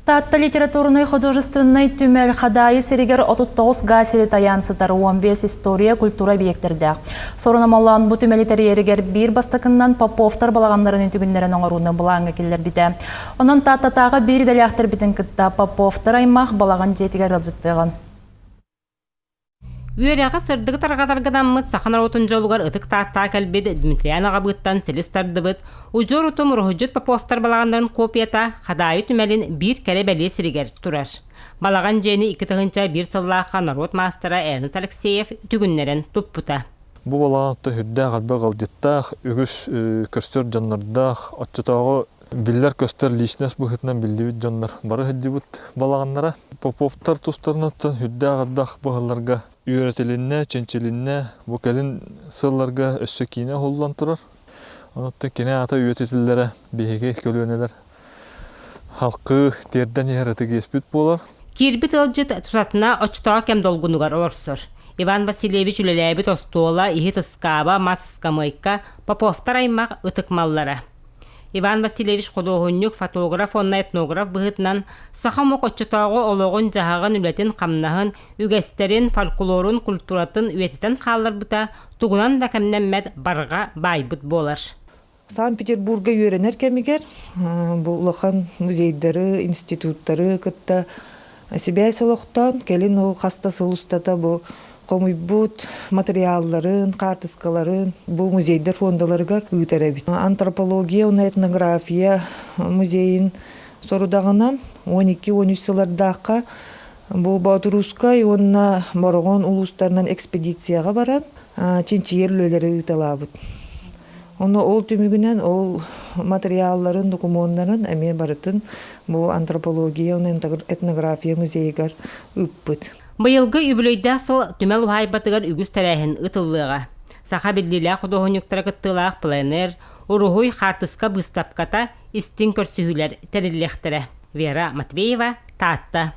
Татта литературный художественный түмел хадайы серигер 39 гасили таянсытары 15 история культура объекттерде. Сорунамалан бу түмелитер еригер бир бастакыннан Поповтар балаганнарын түгүннерен оңоруны булаңга келер бите. Онон таттатағы бир деляқтыр битин кытта Поповтар аймақ балаган жетигер ылжыттыгын. Үйеряға сырдығы тарғатарғыданмыт сақанар отын жолуғар ұтық тағта кәлбет Дмитрияна ғабыттан селестарды бұд. Ұжор ұтым рұхыджыт Поповтар балағандарын копията қадайы түмәлін бір кәлі бәле сірігер тұрар. Балаған жені 2 тығынша бір сыллаға народ мастера Эрнст Алексеев түгіннерін тұппыта. Бұл балағанты хүдді қалбы қалдеттақ, үгіс көстер жаннардақ, отчытағы биллер көстер личность бұхытынан білдевіт жаннар бары хүддебіт балағаннара. Поповтар тұстарынаттан хүдді қалбақ бұғыларға үйретелінне, ченчелінне, бұкәлін сылларға өссекіне қолдан тұрар. Онытты кене ата үйрететілері бейге көлөнелер. Халқы терден еріті кеспіт болар. Кирбит ылжыт тұтатына очтаға кәм долғынығар оларсыр. Иван Васильевич үлеләбі тостуола, ихи тыскаба, матыскамайка, Поповтар аймақ ытықмаллара. Иван Васильевич Ходоғынюк фотограф, онна этнограф бұғытынан сақамық отчытағы олығын жағағын үлетін қамнағын, үгестерін, фольклорын, культуратын үететін қалар бұта, тұғынан да кәмнәммәд барға байбыт болар. Санкт-Петербурга үйренер кәмігер, бұлыған музейдері, институттары күтті себей солықтан, келін ол қаста сылыстата бұл комуйбут материалларын, картыскаларын бу музейдер фондаларга үтәрәбит. Антропология, этнография музейин сорудагынан 12-13 сылардаққа бу Батуруска онна Моргон улустарынан экспедицияға баран, чинчиер өлелері үтәлабыт. Оны ол түмігінен ол материалларын, документларын әме барытын бу антропология, этнография музейгар үппіт. Бұйылғы үбілейді асыл түмел ұхайбатығар үгіз тәрәхін ұтылыға. Сақа білділі құдығынюктара күттілақ пленер, ұрығой қартысқа бұстапқата істін көрсігілер тәріліктірі. Вера Матвеева, Татта.